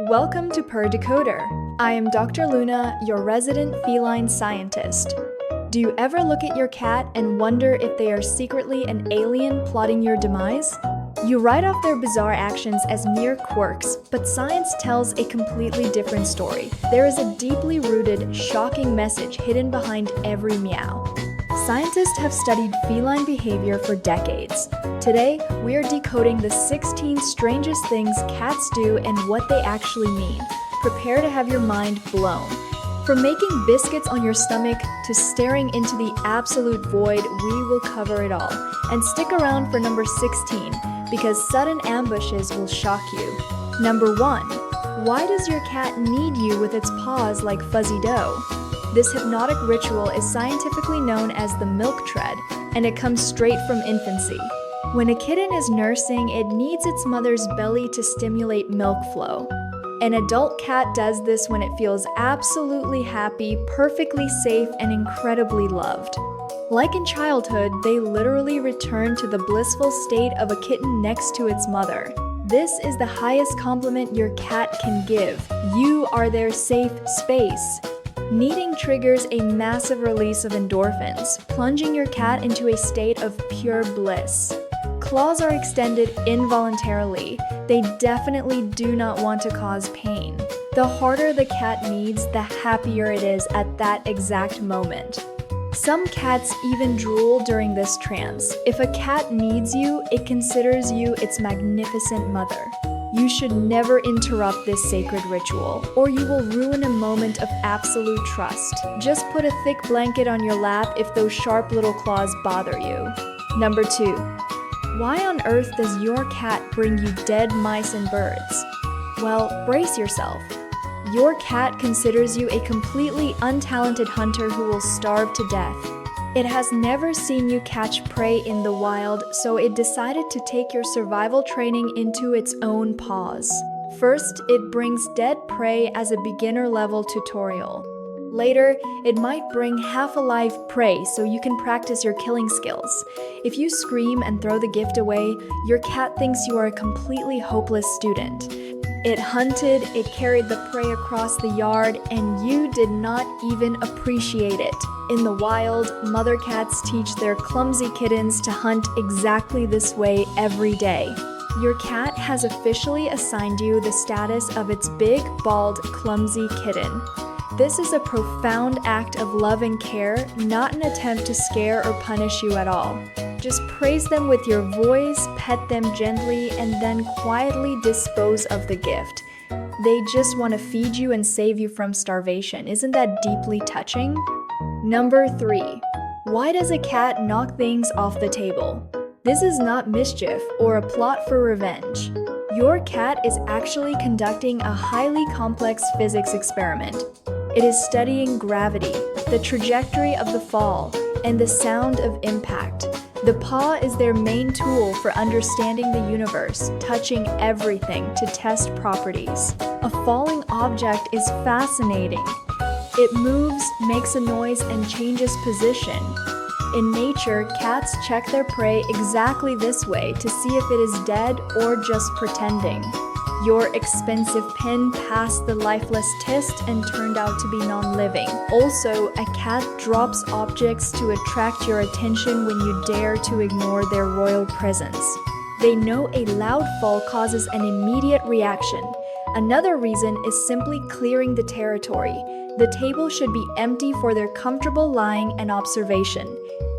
Welcome to Purr Decoder. I am Dr. Luna, your resident feline scientist. Do you ever look at your cat and wonder if they are secretly an alien plotting your demise? You write off their bizarre actions as mere quirks, but science tells a completely different story. There is a deeply rooted, shocking message hidden behind every meow. Scientists have studied feline behavior for decades. Today, we are decoding the 16 strangest things cats do and what they actually mean. Prepare to have your mind blown. From making biscuits on your stomach to staring into the absolute void, we will cover it all. And stick around for number 16, because sudden ambushes will shock you. Number 1. Why does your cat knead you with its paws like fuzzy dough? This hypnotic ritual is scientifically known as the milk tread, and it comes straight from infancy. When a kitten is nursing, it kneads its mother's belly to stimulate milk flow. An adult cat does this when it feels absolutely happy, perfectly safe, and incredibly loved. Like in childhood, they literally return to the blissful state of a kitten next to its mother. This is the highest compliment your cat can give. You are their safe space. Kneading triggers a massive release of endorphins, plunging your cat into a state of pure bliss. Claws are extended involuntarily. They definitely do not want to cause pain. The harder the cat kneads, the happier it is at that exact moment. Some cats even drool during this trance. If a cat kneads you, it considers you its magnificent mother. You should never interrupt this sacred ritual, or you will ruin a moment of absolute trust. Just put a thick blanket on your lap if those sharp little claws bother you. Number 2. Why on earth does your cat bring you dead mice and birds? Well, brace yourself. Your cat considers you a completely untalented hunter who will starve to death. It has never seen you catch prey in the wild, so it decided to take your survival training into its own paws. First, it brings dead prey as a beginner-level tutorial. Later, it might bring half-alive prey so you can practice your killing skills. If you scream and throw the gift away, your cat thinks you are a completely hopeless student. It hunted, it carried the prey across the yard, and you did not even appreciate it. In the wild, mother cats teach their clumsy kittens to hunt exactly this way every day. Your cat has officially assigned you the status of its big, bald, clumsy kitten. This is a profound act of love and care, not an attempt to scare or punish you at all. Just praise them with your voice, pet them gently, and then quietly dispose of the gift. They just want to feed you and save you from starvation. Isn't that deeply touching? Number 3. Why does a cat knock things off the table? This is not mischief or a plot for revenge. Your cat is actually conducting a highly complex physics experiment. It is studying gravity, the trajectory of the fall, and the sound of impact. The paw is their main tool for understanding the universe, touching everything to test properties. A falling object is fascinating. It moves, makes a noise, and changes position. In nature, cats check their prey exactly this way to see if it is dead or just pretending. Your expensive pin passed the lifeless test and turned out to be non-living. Also, a cat drops objects to attract your attention when you dare to ignore their royal presence. They know a loud fall causes an immediate reaction. Another reason is simply clearing the territory. The table should be empty for their comfortable lying and observation.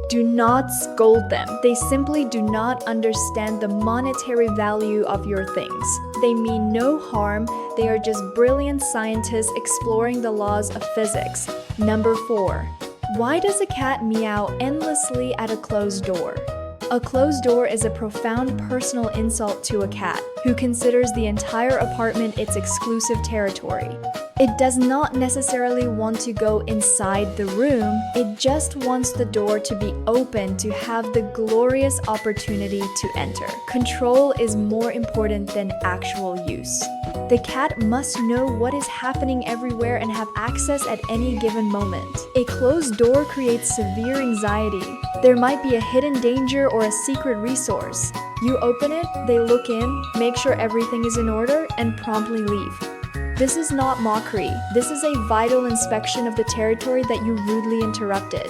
Do not scold them. They simply do not understand the monetary value of your things. They mean no harm. They are just brilliant scientists exploring the laws of physics. Number 4. Why does a cat meow endlessly at a closed door? A closed door is a profound personal insult to a cat, who considers the entire apartment its exclusive territory. It does not necessarily want to go inside the room, it just wants the door to be open to have the glorious opportunity to enter. Control is more important than actual use. The cat must know what is happening everywhere and have access at any given moment. A closed door creates severe anxiety. There might be a hidden danger or a secret resource. You open it, they look in, make sure everything is in order, and promptly leave. This is not mockery. This is a vital inspection of the territory that you rudely interrupted.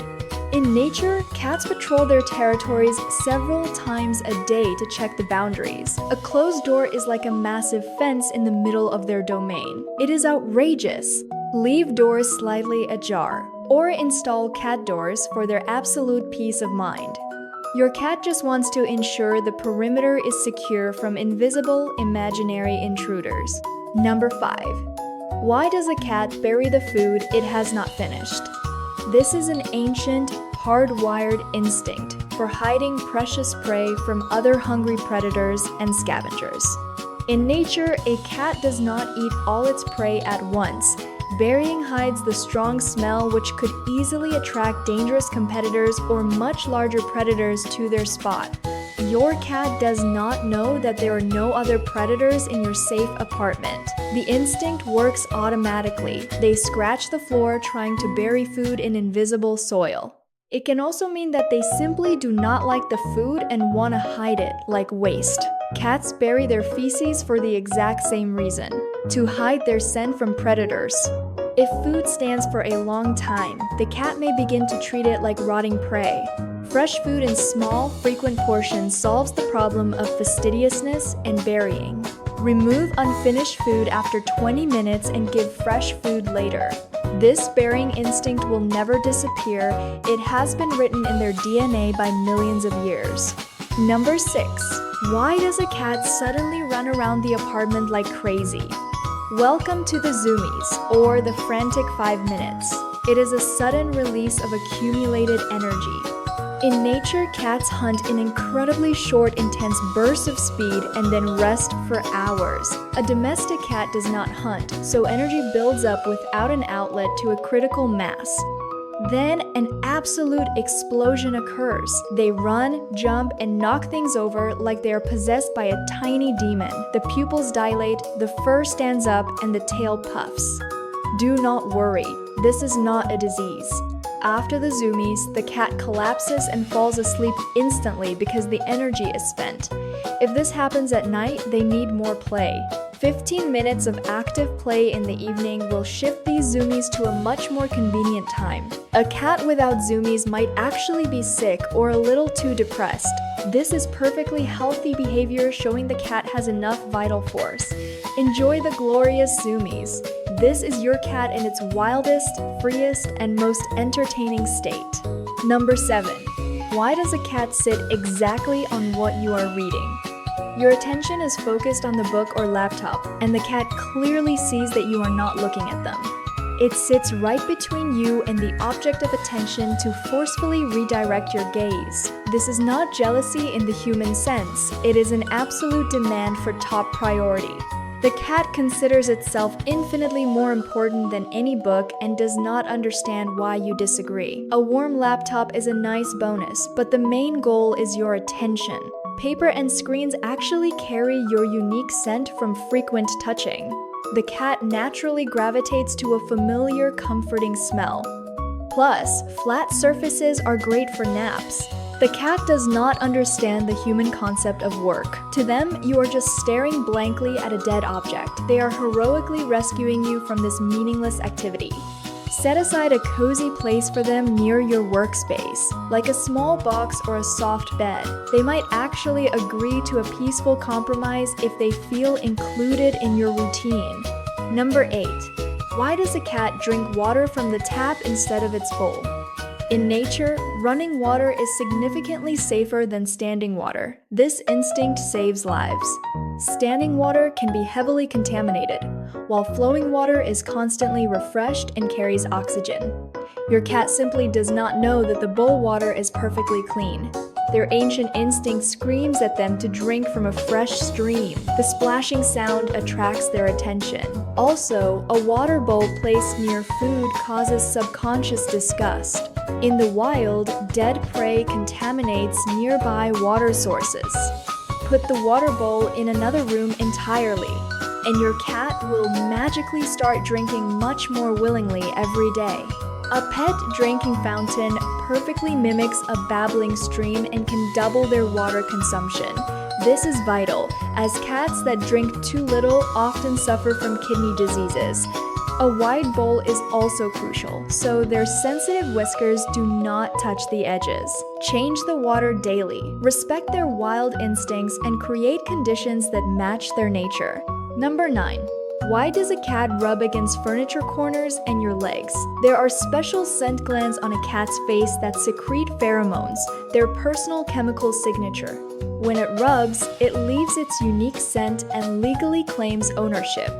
In nature, cats patrol their territories several times a day to check the boundaries. A closed door is like a massive fence in the middle of their domain. It is outrageous. Leave doors slightly ajar, or install cat doors for their absolute peace of mind. Your cat just wants to ensure the perimeter is secure from invisible, imaginary intruders. Number 5. Why does a cat bury the food it has not finished? This is an ancient, hardwired instinct for hiding precious prey from other hungry predators and scavengers. In nature, a cat does not eat all its prey at once. Burying hides the strong smell which could easily attract dangerous competitors or much larger predators to their spot. Your cat does not know that there are no other predators in your safe apartment. The instinct works automatically. They scratch the floor trying to bury food in invisible soil. It can also mean that they simply do not like the food and want to hide it, like waste. Cats bury their feces for the exact same reason, to hide their scent from predators. If food stands for a long time, the cat may begin to treat it like rotting prey. Fresh food in small, frequent portions solves the problem of fastidiousness and burying. Remove unfinished food after 20 minutes and give fresh food later. This burying instinct will never disappear. It has been written in their DNA by millions of years. Number 6. Why does a cat suddenly run around the apartment like crazy? Welcome to the Zoomies, or the frantic 5 minutes. It is a sudden release of accumulated energy. In nature, cats hunt in incredibly short, intense bursts of speed and then rest for hours. A domestic cat does not hunt, so energy builds up without an outlet to a critical mass. Then an absolute explosion occurs. They run, jump, and knock things over like they are possessed by a tiny demon. The pupils dilate, the fur stands up, and the tail puffs. Do not worry, this is not a disease. After the Zoomies, the cat collapses and falls asleep instantly because the energy is spent. If this happens at night, they need more play. 15 minutes of active play in the evening will shift these Zoomies to a much more convenient time. A cat without Zoomies might actually be sick or a little too depressed. This is perfectly healthy behavior, showing the cat has enough vital force. Enjoy the glorious Zoomies. This is your cat in its wildest, freest, and most entertaining state. Number 7. Why does a cat sit exactly on what you are reading? Your attention is focused on the book or laptop, and the cat clearly sees that you are not looking at them. It sits right between you and the object of attention to forcefully redirect your gaze. This is not jealousy in the human sense. It is an absolute demand for top priority. The cat considers itself infinitely more important than any book and does not understand why you disagree. A warm laptop is a nice bonus, but the main goal is your attention. Paper and screens actually carry your unique scent from frequent touching. The cat naturally gravitates to a familiar, comforting smell. Plus, flat surfaces are great for naps. The cat does not understand the human concept of work. To them, you are just staring blankly at a dead object. They are heroically rescuing you from this meaningless activity. Set aside a cozy place for them near your workspace, like a small box or a soft bed. They might actually agree to a peaceful compromise if they feel included in your routine. Number 8. Why does a cat drink water from the tap instead of its bowl? In nature, running water is significantly safer than standing water. This instinct saves lives. Standing water can be heavily contaminated, while flowing water is constantly refreshed and carries oxygen. Your cat simply does not know that the bowl water is perfectly clean. Their ancient instinct screams at them to drink from a fresh stream. The splashing sound attracts their attention. Also, a water bowl placed near food causes subconscious disgust. In the wild, dead prey contaminates nearby water sources. Put the water bowl in another room entirely, and your cat will magically start drinking much more willingly every day. A pet drinking fountain perfectly mimics a babbling stream and can double their water consumption. This is vital, as cats that drink too little often suffer from kidney diseases. A wide bowl is also crucial, so their sensitive whiskers do not touch the edges. Change the water daily, respect their wild instincts, and create conditions that match their nature. Number 9. Why does a cat rub against furniture corners and your legs? There are special scent glands on a cat's face that secrete pheromones, their personal chemical signature. When it rubs, it leaves its unique scent and legally claims ownership.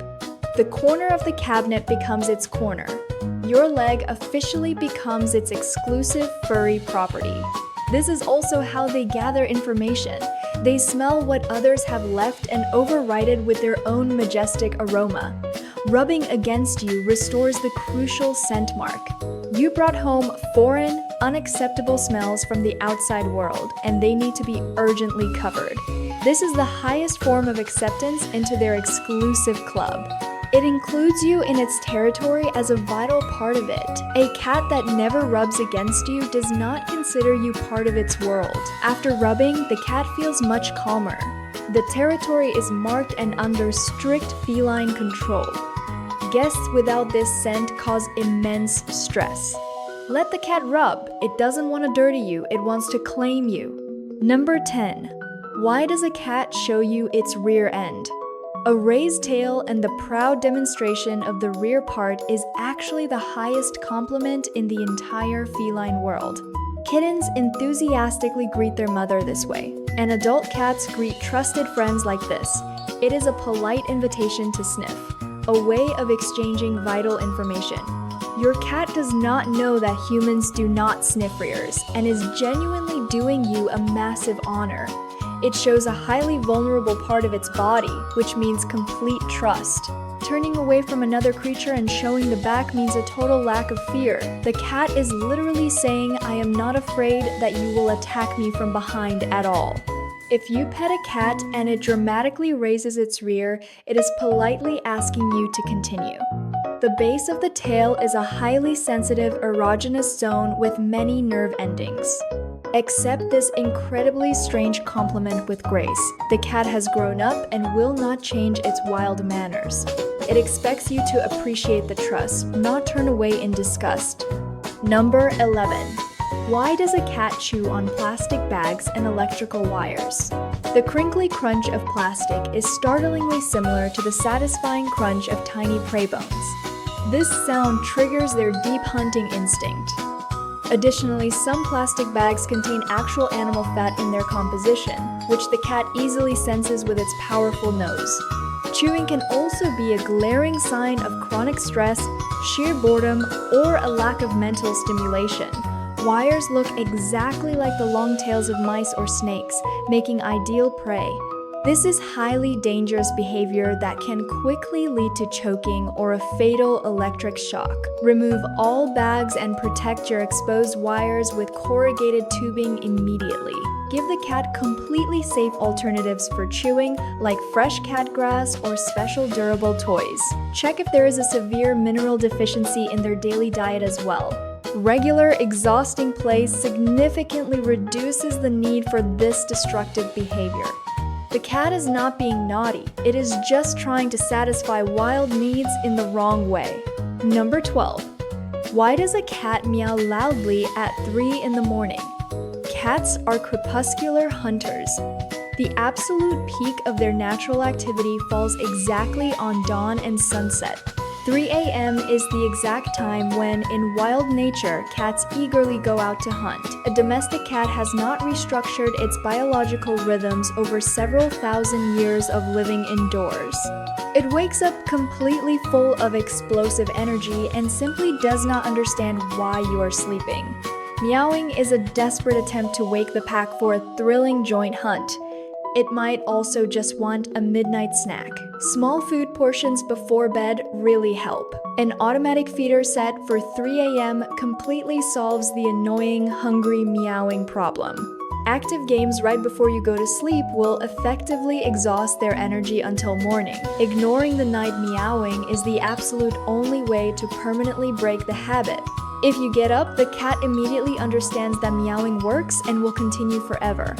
The corner of the cabinet becomes its corner. Your leg officially becomes its exclusive furry property. This is also how they gather information. They smell what others have left and override it with their own majestic aroma. Rubbing against you restores the crucial scent mark. You brought home foreign, unacceptable smells from the outside world, and they need to be urgently covered. This is the highest form of acceptance into their exclusive club. It includes you in its territory as a vital part of it. A cat that never rubs against you does not consider you part of its world. After rubbing, the cat feels much calmer. The territory is marked and under strict feline control. Guests without this scent cause immense stress. Let the cat rub. It doesn't want to dirty you, it wants to claim you. Number 10. Why does a cat show you its rear end? A raised tail and the proud demonstration of the rear part is actually the highest compliment in the entire feline world. Kittens enthusiastically greet their mother this way, and adult cats greet trusted friends like this. It is a polite invitation to sniff, a way of exchanging vital information. Your cat does not know that humans do not sniff rears and is genuinely doing you a massive honor. It shows a highly vulnerable part of its body, which means complete trust. Turning away from another creature and showing the back means a total lack of fear. The cat is literally saying, "I am not afraid that you will attack me from behind at all." If you pet a cat and it dramatically raises its rear, it is politely asking you to continue. The base of the tail is a highly sensitive erogenous zone with many nerve endings. Accept this incredibly strange compliment with grace. The cat has grown up and will not change its wild manners. It expects you to appreciate the trust, not turn away in disgust. Number 11. Why does a cat chew on plastic bags and electrical wires? The crinkly crunch of plastic is startlingly similar to the satisfying crunch of tiny prey bones. This sound triggers their deep hunting instinct. Additionally, some plastic bags contain actual animal fat in their composition, which the cat easily senses with its powerful nose. Chewing can also be a glaring sign of chronic stress, sheer boredom, or a lack of mental stimulation. Wires look exactly like the long tails of mice or snakes, making ideal prey. This is highly dangerous behavior that can quickly lead to choking or a fatal electric shock. Remove all bags and protect your exposed wires with corrugated tubing immediately. Give the cat completely safe alternatives for chewing, like fresh cat grass or special durable toys. Check if there is a severe mineral deficiency in their daily diet as well. Regular, exhausting play significantly reduces the need for this destructive behavior. The cat is not being naughty, it is just trying to satisfy wild needs in the wrong way. Number 12. Why does a cat meow loudly at 3 in the morning? Cats are crepuscular hunters. The absolute peak of their natural activity falls exactly on dawn and sunset. 3 a.m. is the exact time when, in wild nature, cats eagerly go out to hunt. A domestic cat has not restructured its biological rhythms over several thousand years of living indoors. It wakes up completely full of explosive energy and simply does not understand why you are sleeping. Meowing is a desperate attempt to wake the pack for a thrilling joint hunt. It might also just want a midnight snack. Small food portions before bed really help. An automatic feeder set for 3 a.m. completely solves the annoying, hungry meowing problem. Active games right before you go to sleep will effectively exhaust their energy until morning. Ignoring the night meowing is the absolute only way to permanently break the habit. If you get up, the cat immediately understands that meowing works and will continue forever.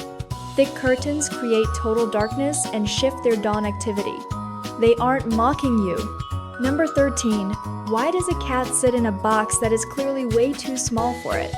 Thick curtains create total darkness and shift their dawn activity. They aren't mocking you. Number 13. Why does a cat sit in a box that is clearly way too small for it?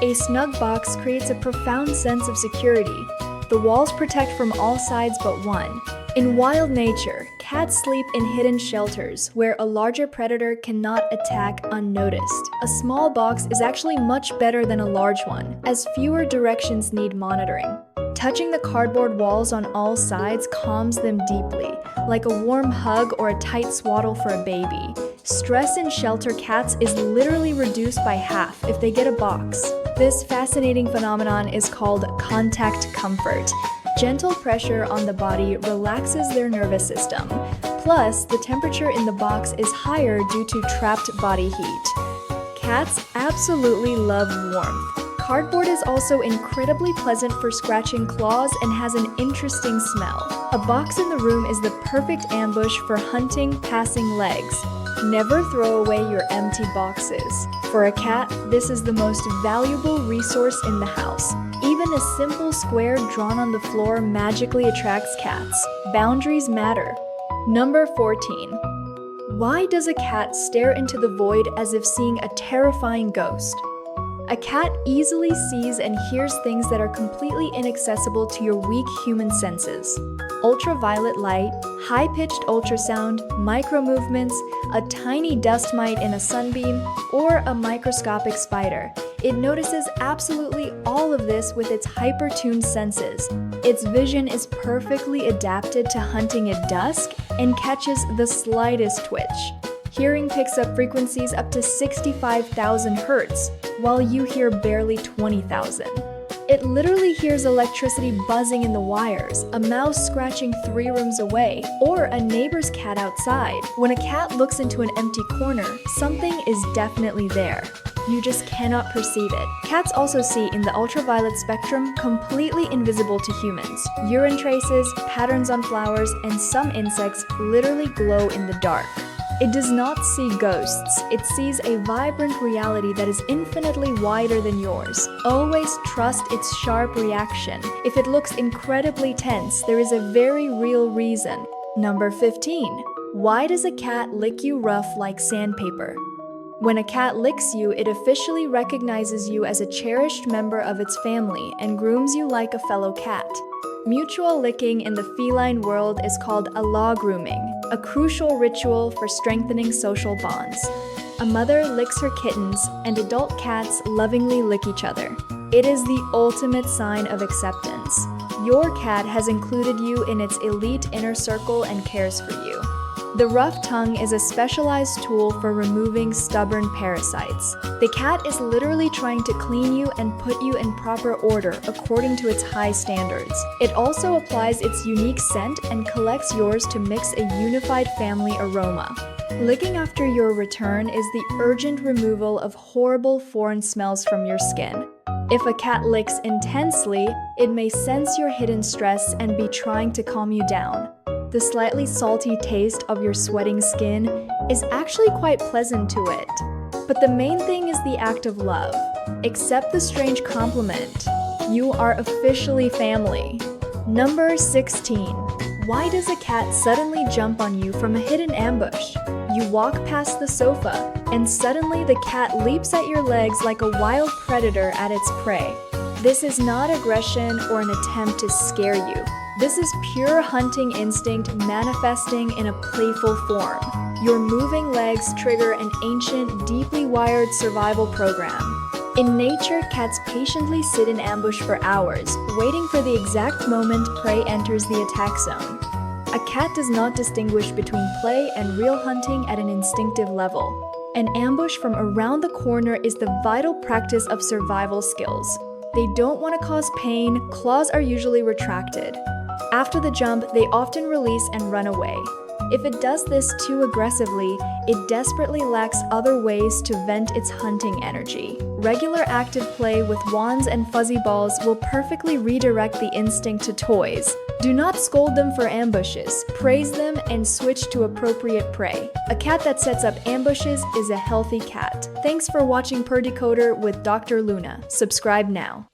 A snug box creates a profound sense of security. The walls protect from all sides but one. In wild nature, cats sleep in hidden shelters where a larger predator cannot attack unnoticed. A small box is actually much better than a large one, as fewer directions need monitoring. Touching the cardboard walls on all sides calms them deeply, like a warm hug or a tight swaddle for a baby. Stress in shelter cats is literally reduced by half if they get a box. This fascinating phenomenon is called contact comfort. Gentle pressure on the body relaxes their nervous system. Plus, the temperature in the box is higher due to trapped body heat. Cats absolutely love warmth. Cardboard is also incredibly pleasant for scratching claws and has an interesting smell. A box in the room is the perfect ambush for hunting passing legs. Never throw away your empty boxes. For a cat, this is the most valuable resource in the house. Even a simple square drawn on the floor magically attracts cats. Boundaries matter. Number 14. Why does a cat stare into the void as if seeing a terrifying ghost? A cat easily sees and hears things that are completely inaccessible to your weak human senses. Ultraviolet light, high-pitched ultrasound, micro-movements, a tiny dust mite in a sunbeam, or a microscopic spider. It notices absolutely all of this with its hyper-tuned senses. Its vision is perfectly adapted to hunting at dusk and catches the slightest twitch. Hearing picks up frequencies up to 65,000 Hz, while you hear barely 20,000. It literally hears electricity buzzing in the wires, a mouse scratching 3 rooms away, or a neighbor's cat outside. When a cat looks into an empty corner, something is definitely there. You just cannot perceive it. Cats also see in the ultraviolet spectrum completely invisible to humans. Urine traces, patterns on flowers, and some insects literally glow in the dark. It does not see ghosts, it sees a vibrant reality that is infinitely wider than yours. Always trust its sharp reaction. If it looks incredibly tense, there is a very real reason. Number 15. Why does a cat lick you rough like sandpaper? When a cat licks you, it officially recognizes you as a cherished member of its family and grooms you like a fellow cat. Mutual licking in the feline world is called a law grooming, a crucial ritual for strengthening social bonds. A mother licks her kittens, and adult cats lovingly lick each other. It is the ultimate sign of acceptance. Your cat has included you in its elite inner circle and cares for you. The rough tongue is a specialized tool for removing stubborn parasites. The cat is literally trying to clean you and put you in proper order according to its high standards. It also applies its unique scent and collects yours to mix a unified family aroma. Licking after your return is the urgent removal of horrible foreign smells from your skin. If a cat licks intensely, it may sense your hidden stress and be trying to calm you down. The slightly salty taste of your sweating skin is actually quite pleasant to it. But the main thing is the act of love. Accept the strange compliment. You are officially family. Number 16. Why does a cat suddenly jump on you from a hidden ambush? You walk past the sofa, and suddenly the cat leaps at your legs like a wild predator at its prey. This is not aggression or an attempt to scare you. This is pure hunting instinct manifesting in a playful form. Your moving legs trigger an ancient, deeply wired survival program. In nature, cats patiently sit in ambush for hours, waiting for the exact moment prey enters the attack zone. A cat does not distinguish between play and real hunting at an instinctive level. An ambush from around the corner is the vital practice of survival skills. They don't want to cause pain, claws are usually retracted. After the jump, they often release and run away. If it does this too aggressively, it desperately lacks other ways to vent its hunting energy. Regular active play with wands and fuzzy balls will perfectly redirect the instinct to toys. Do not scold them for ambushes, praise them, and switch to appropriate prey. A cat that sets up ambushes is a healthy cat. Thanks for watching Purr Decoder with Dr. Luna. Subscribe now.